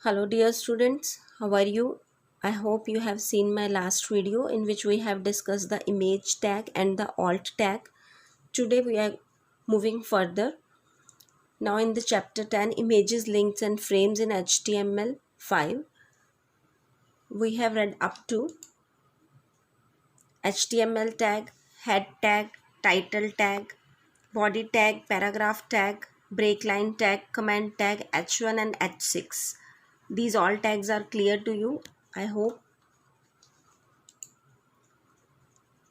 Hello dear students, how are you? I hope you have seen my last video in which we have discussed the image tag and the alt tag. Today we are moving further. Now in the chapter 10 images, links and frames in HTML5, we have read up to HTML tag, head tag, title tag, body tag, paragraph tag, break line tag, comment tag, H1 and H6. These all tags are clear to you, I hope.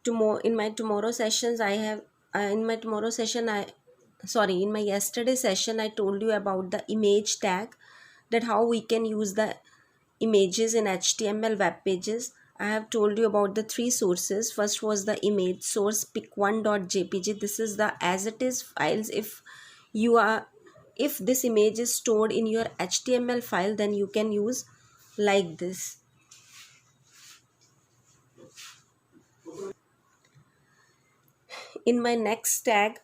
Tomorrow in my tomorrow sessions I have in my tomorrow session I sorry in my yesterday session I told you about the image tag, that how we can use the images in HTML web pages. I have told you about the three sources. First was the image source pic1.jpg. This is the as it is files. If this image is stored in your HTML file, then you can use like this. In my next tag,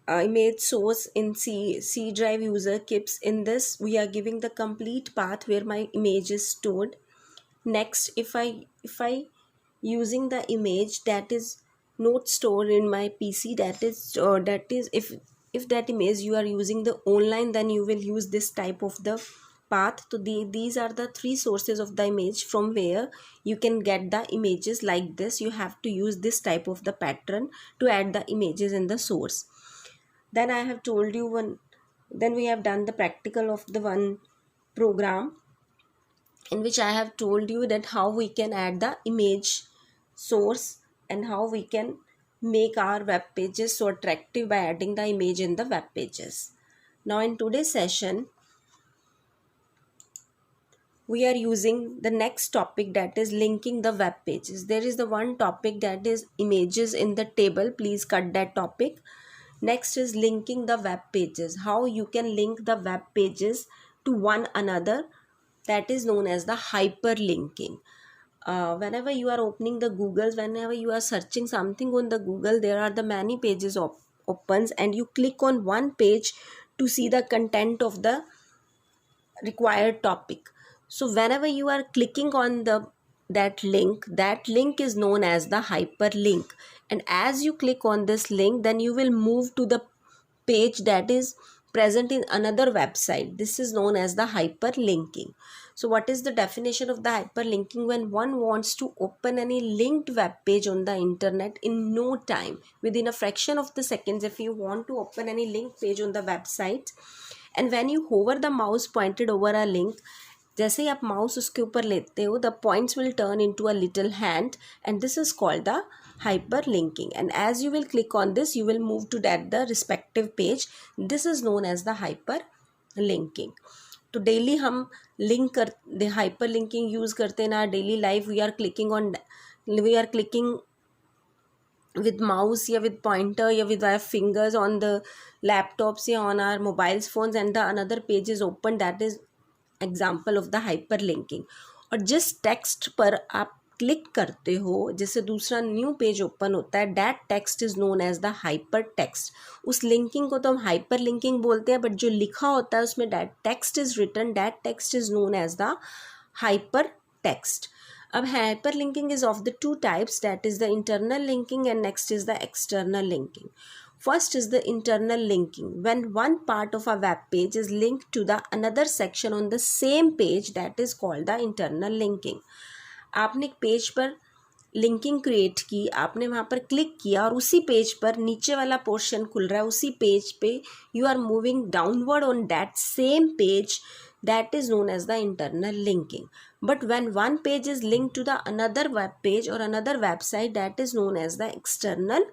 image source in C drive user keeps. In this we are giving the complete path where my image is stored. Next, if I using the image that is not stored in my PC, that is if that image you are using the online, then you will use this type of the path. So these are the three sources of the image from where you can get the images like this. You have to use this type of the pattern to add the images in the source. Then I have told you then we have done the practical of the one program in which I have told you that how we can add the image source and how we can make our web pages so attractive by adding the image in the web pages. Now in today's session, we are using the next topic, that is linking the web pages. There is the one topic that is images in the table. Please cut that topic. Next is linking the web pages. How you can link the web pages to one another. That is known as the hyperlinking. Whenever you are opening the Googles, whenever you are searching something on the Google, there are the many pages opens, and you click on one page to see the content of the required topic. So whenever you are clicking on that link is known as the hyperlink, and as you click on this link, then you will move to the page that is present in another website. This is known as the hyperlinking. So what is the definition of the hyperlinking? When one wants to open any linked web page on the internet in no time, within a fraction of the seconds, if you want to open any linked page on the website, and when you hover the mouse pointed over a link, जैसे ही आप mouse उसके ऊपर लेते हो, the points will turn into a little hand, and this is called the hyperlinking. And as you will click on this, you will move to the respective page. This is known as the hyperlinking. तो daily हम link कर hyperlinking use करते हैं ना daily life. We are clicking with mouse या with pointer या with our fingers on the laptops या on our mobiles phones, and the another page is open. That is example of the hyperlinking. और जिस text पर आप click करते हो, जैसे दूसरा न्यू पेज ओपन होता है, that text is known as the hyper text. उस लिंकिंग को तो हम हाइपर लिंकिंग बोलते हैं, बट जो लिखा होता है उसमें that text is written, that text is known as the hyper text. अब hyperlinking is of the two types, that is the internal linking and next is the external linking. First is the internal linking. When one part of a web page is linked to the another section on the same page, that is called the internal linking. आपने एक page पर linking create की, आपने वहाँ पर click किया और उसी पेज पर नीचे वाला पोर्शन खुल रहा है, उसी पेज पे you are moving downward on that same page, that is known as the internal linking. But when one page is linked to the another web page or another website, that is known as the external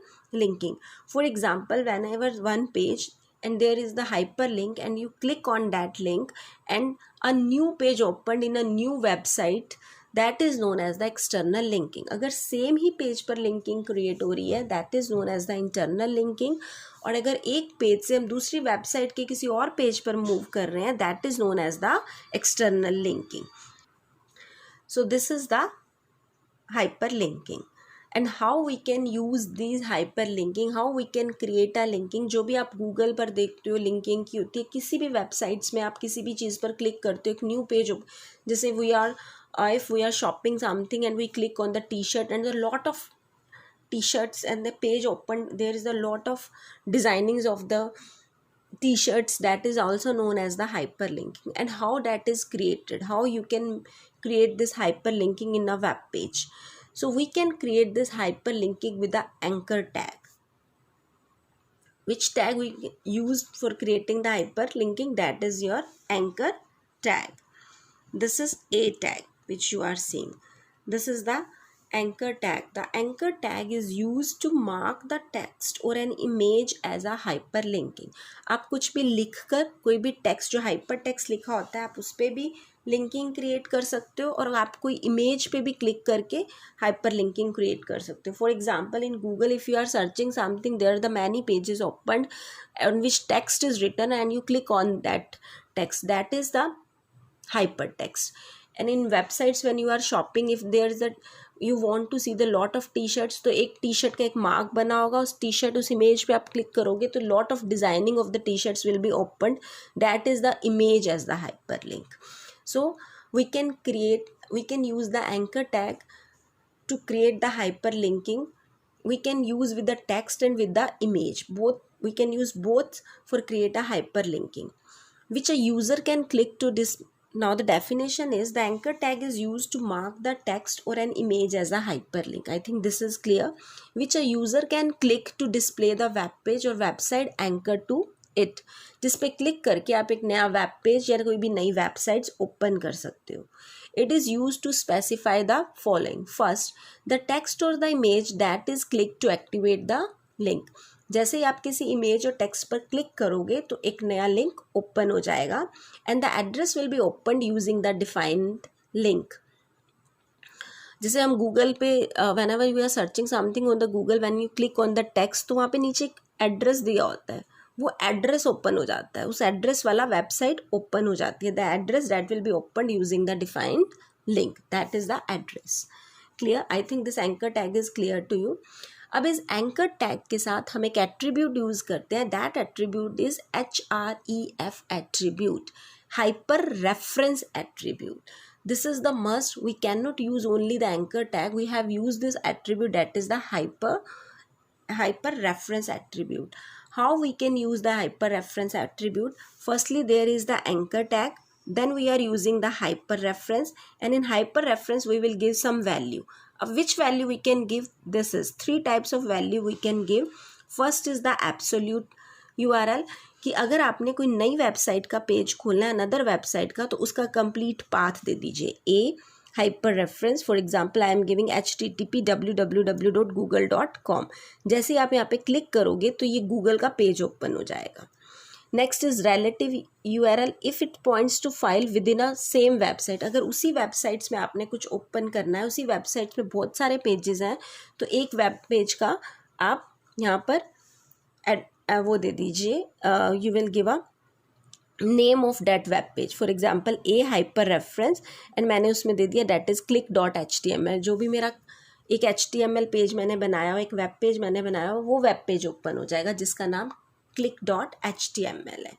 linking. For example, whenever one page and there is the hyperlink and you click on that link and a new page opened in a new website, that is known as the external linking. अगर same ही page पर linking create हो रही है, that is known as the internal linking. और अगर एक page से हम दूसरी वेबसाइट के किसी और पेज पर मूव कर रहे हैं, that is known as the external linking. So this is the hyper linking. And how we can use this hyper linking, how we can create a linking. जो भी आप गूगल पर देखते हो लिंकिंग की होती है, किसी भी वेबसाइट्स में आप किसी भी चीज़ पर क्लिक करते हो, एक न्यू पेज, जैसे we are if we are shopping something and we click on the t-shirt and a lot of t-shirts and the page opened, there is a lot of designings of the t-shirts, that is also known as the hyperlinking. And how that is created, how you can create this hyperlinking in a web page. So we can create this hyperlinking with the anchor tag. Which tag we use for creating the hyperlinking? That is your anchor tag. This is a tag which you are seeing. This is the anchor tag. The anchor tag is used to mark the text or an image as a hyperlinking. आप कुछ भी लिख कर, कोई भी text जो hyper text लिखा होता है, आप उस पर भी लिंकिंग क्रिएट कर सकते हो, और आप कोई इमेज पे भी क्लिक करके हाइपर लिंकिंग क्रिएट कर सकते हो. For example, in Google if you are searching something, there the many pages opened on which text is written and you click on that text, that is the hypertext. And in websites when you are shopping, if there is a you want to see the lot of t-shirts, तो एक t-shirt का एक mark बना होगा, उस t-shirt उस image पे आप क्लिक करोगे तो lot of designing of the t-shirts will be opened, that is the image as the hyperlink. So we can use the anchor tag to create the hyperlinking. We can use with the text and with the image, both we can use both for create a hyperlinking, which a user can click to this. Now the definition is, the anchor tag is used to mark the text or an image as a hyperlink. I think this is clear. Which a user can click to display the web page or website anchored to it. जिस पे click करके आप एक नया web page या कोई भी नई वेबसाइट्स ओपन कर सकते हो. It is used to specify the following. First, the text or the image that is clicked to activate the link. जैसे ही आप किसी इमेज और टेक्स्ट पर क्लिक करोगे तो एक नया लिंक ओपन हो जाएगा, and the address will be open using the defined link. जैसे हम गूगल पे whenever you are searching something on the Google, when you click on the text, तो वहाँ पे नीचे एक एड्रेस दिया होता है, वो एड्रेस ओपन हो जाता है, उस एड्रेस वाला वेबसाइट ओपन हो जाती है. The address that will be open using the defined link, that is the address. Clear? I think this anchor tag is clear to you. अब इस एंकर टैग के साथ हम एक एट्रीब्यूट यूज़ करते हैं. That attribute is HREF attribute, hyper reference attribute. This is the must. We cannot use only the anchor tag. We have used this attribute, that is the hyper reference attribute. How we can use the hyper reference attribute? Firstly, there is the anchor tag. Then we are using the hyper reference, and in hyper reference we will give some value. Which value we can give? This is 3 types of value we can give. First is the absolute URL, कि अगर आपने कोई नई website का page खोलना है another website का, तो उसका कंप्लीट पाथ दे दीजिए. A hyper reference, for example I am giving http www.google.com. जैसे आप यहाँ पे क्लिक करोगे तो ये गूगल का पेज ओपन हो जाएगा. Next is relative URL, if it points to file within a same website. अगर उसी वेबसाइट्स में आपने कुछ ओपन करना है, उसी वेबसाइट में बहुत सारे पेजेस हैं, तो एक वेब पेज का आप यहाँ पर वो दे दीजिए. You will give a name of that web page, for example A hyper reference, and मैंने उसमें दे दिया डैट इज़ click.html. जो भी मेरा एक HTML पेज मैंने बनाया हो, एक वेब पेज मैंने बनाया हो, वो वेब पेज ओपन हो जाएगा जिसका नाम click.html है.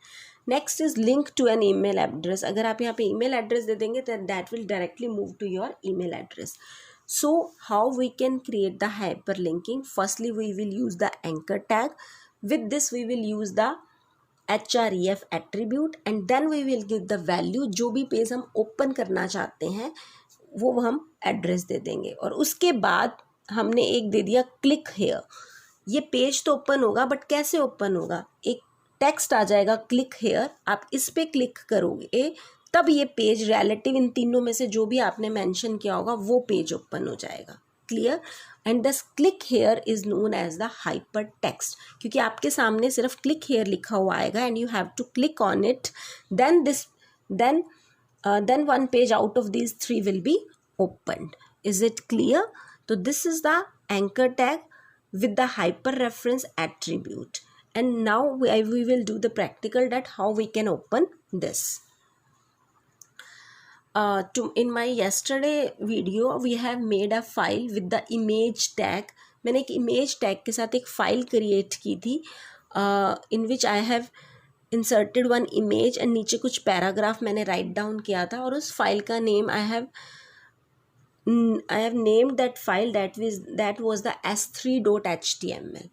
Next is link to an email address. अगर आप यहाँ पे ईमेल एड्रेस दे देंगे तो that will directly move to your email address. So how we can create the hyperlinking? Firstly, we will use the anchor tag. With this, we will use the HREF attribute, and then we will give the value. जो भी page हम open करना चाहते हैं वो हम address दे देंगे, और उसके बाद हमने एक दे दिया क्लिक हेयर. ये पेज तो ओपन होगा, बट कैसे ओपन होगा? एक टेक्स्ट आ जाएगा क्लिक हेयर, आप इस पे क्लिक करोगे तब ये पेज रिलेटिव इन तीनों में से जो भी आपने मेंशन किया होगा वो पेज ओपन हो जाएगा. Clear? And this click here is known as the hyper text, क्योंकि आपके सामने सिर्फ क्लिक हेयर लिखा हुआ आएगा and you have to click on it, then one page out of these 3 will be opened. Is it clear? So this is the anchor tag with the hyper reference attribute. And now we will do the practical, that how we can open this. in my yesterday video we have made a file with the image tag. मैंने एक image tag के साथ एक file create की थी in which I have inserted one image and नीचे कुछ paragraph मैंने write down किया था और उस file का name I have named that file that was the s3.html.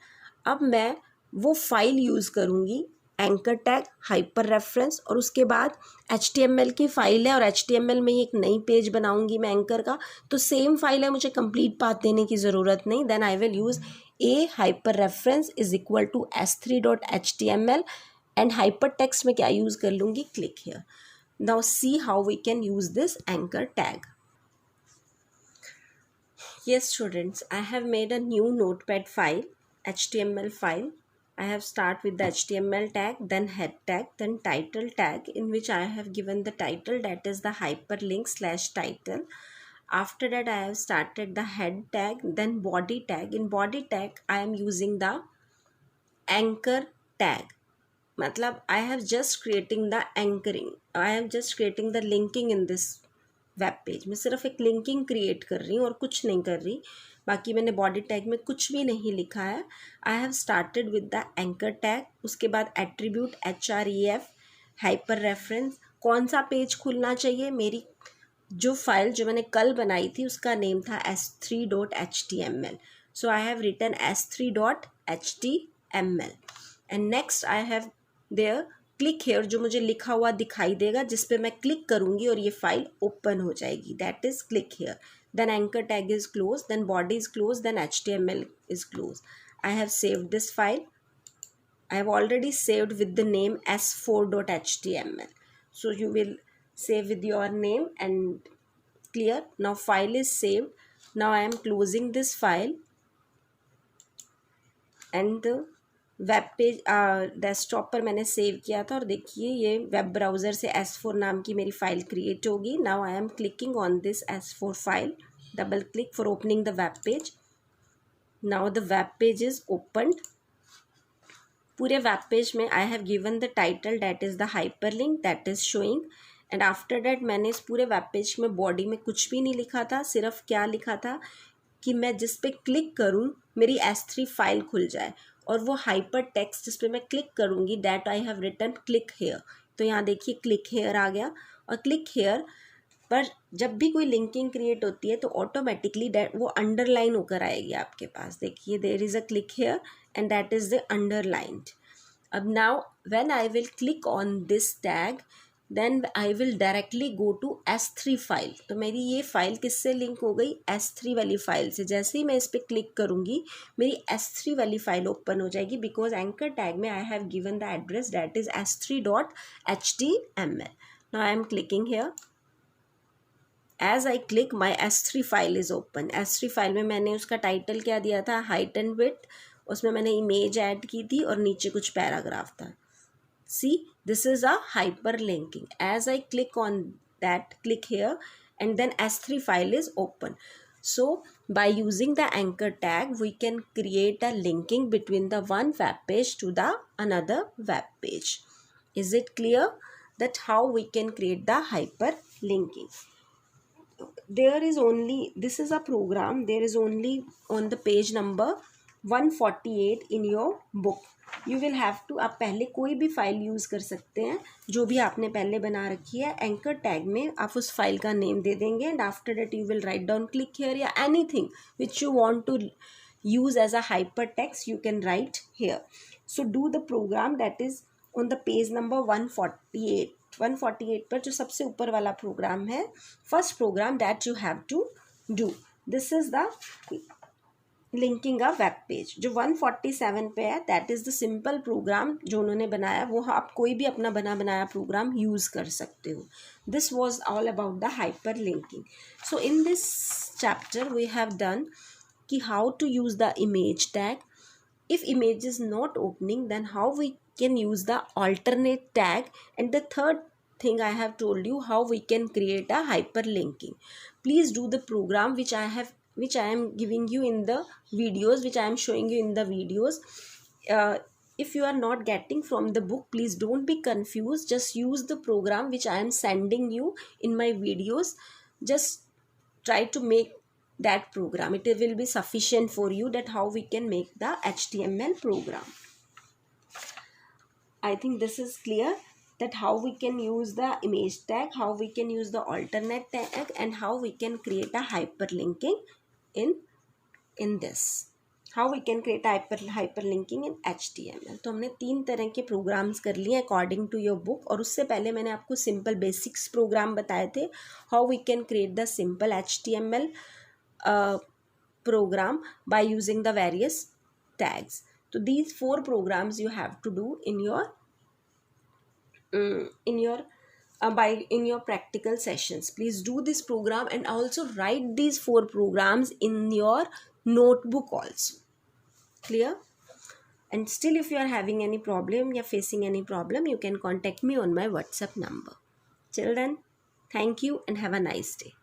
अब मैं वो फाइल यूज़ करूँगी एंकर टैग हाइपर रेफरेंस और उसके बाद HTML की फ़ाइल है और HTML में ही एक नई पेज बनाऊंगी मैं एंकर का, तो सेम फाइल है, मुझे कंप्लीट पाथ देने की ज़रूरत नहीं. Then I will use a hyper reference is equal to s3.html and hyper text में क्या यूज़ कर लूँगी, click here. Now see how we can use this anchor tag. Yes students, I have made a new notepad file, HTML file. I have start with the HTML tag, then head tag, then title tag, in which I have given the title, that is the hyperlink / title. After that I have started the head tag, then body tag. In body tag I am using the anchor tag. मतलब I have just creating the anchoring, I am just creating the linking in this web page. मैं सिर्फ एक linking create कर रही हूँ और कुछ नहीं कर रही. बाकी मैंने बॉडी टैग में कुछ भी नहीं लिखा है. I have started with the anchor tag. उसके बाद एट्रीब्यूट href हाइपर रेफरेंस. कौन सा पेज खुलना चाहिए, मेरी जो फाइल जो मैंने कल बनाई थी उसका नेम था s3.html. So I have written s3.html and next I have there click here, जो मुझे लिखा हुआ दिखाई देगा जिस पे मैं क्लिक करूँगी और ये फाइल ओपन हो जाएगी, that is click here. Then anchor tag is close, then body is close, then HTML is close. I have saved this file. I have already saved with the name s4.html. So you will save with your name and clear. Now file is saved. Now I am closing this file and the web page desktop पर मैंने save किया था और देखिए ये web browser से S4 नाम की मेरी फ़ाइल क्रिएट होगी. Now I am clicking on this S4 file, double click for opening the web page. Now the web page is opened. पूरे वेब पेज में I have given the title that is the hyper link that is showing and after that मैंने इस पूरे web page में body में कुछ भी नहीं लिखा था. सिर्फ क्या लिखा था कि मैं जिस पे क्लिक करूँ मेरी S3 फाइल खुल जाए और वो हाइपर टेक्स्ट जिस पे मैं क्लिक करूँगी that I have written click here. तो यहाँ देखिए क्लिक हेयर आ गया और क्लिक हेयर पर जब भी कोई लिंकिंग क्रिएट होती है तो ऑटोमेटिकली वो अंडरलाइन होकर आएगी आपके पास. देखिए there is a click here and that is the underlined. अब now when I will click on this tag then I will directly go to S3 file. तो मेरी ये फाइल किससे लिंक हो गई, S3 वाली फाइल से. जैसे ही मैं इस पर क्लिक करूँगी मेरी S3 वाली फाइल ओपन हो जाएगी बिकॉज एंकर टैग में I have given the address that is s3.html. Now I am clicking here. As I click my S3 file is open. S3 file में मैंने उसका टाइटल क्या दिया था, हाइट एंड विड्थ. उसमें मैंने इमेज ऐड की थी और नीचे कुछ पैराग्राफ था. See, this is a hyperlinking. As I click on that, click here and then S3 file is open. So by using the anchor tag we can create a linking between the one web page to the another web page. Is it clear that how we can create the hyperlinking? This is a program, there is only on the page number 148 in your book. You will have to, आप पहले कोई भी file use कर सकते हैं जो भी आपने पहले बना रखी है. एंकर टैग में आप उस फाइल का नेम दे देंगे and after that you will write down click here या anything which you want to use as a hyper text you can write here. So do the program that is on the page number 148. 148 पर जो सबसे ऊपर वाला प्रोग्राम है, first program that you have to do, this is the linking a web page. जो 147 पे है that is the simple programme जो उन्होंने बनाया, वो आप कोई भी अपना बनाया प्रोग्राम यूज़ कर सकते हो. This was all about the hyper linking. So in this chapter we have done कि how to use the image tag. If image is not opening then how we can use the alternate tag, and the third thing I have told you how we can create a hyperlinking. Please do the program which I am giving you in the videos, which I am showing you in the videos. if you are not getting from the book, please don't be confused. Just use the program which I am sending you in my videos. Just try to make that program. It will be sufficient for you that how we can make the HTML program. I think this is clear, that how we can use the image tag, how we can use the alternate tag, and how we can create a hyperlinking in this. How we can create hyperlinking in HTML. तो हमने 3 तरह के programmes कर लिए according to your book. और उससे पहले मैंने आपको सिंपल बेसिक्स प्रोग्राम बताए थे, how we can create the simple HTML program by using the various tags. So these 4 programs you have to do in your practical sessions. Please do this program and also write these 4 programs in your notebook also. Clear? And still, if you are having any problem, you are facing any problem, you can contact me on my WhatsApp number. Till then, thank you and have a nice day.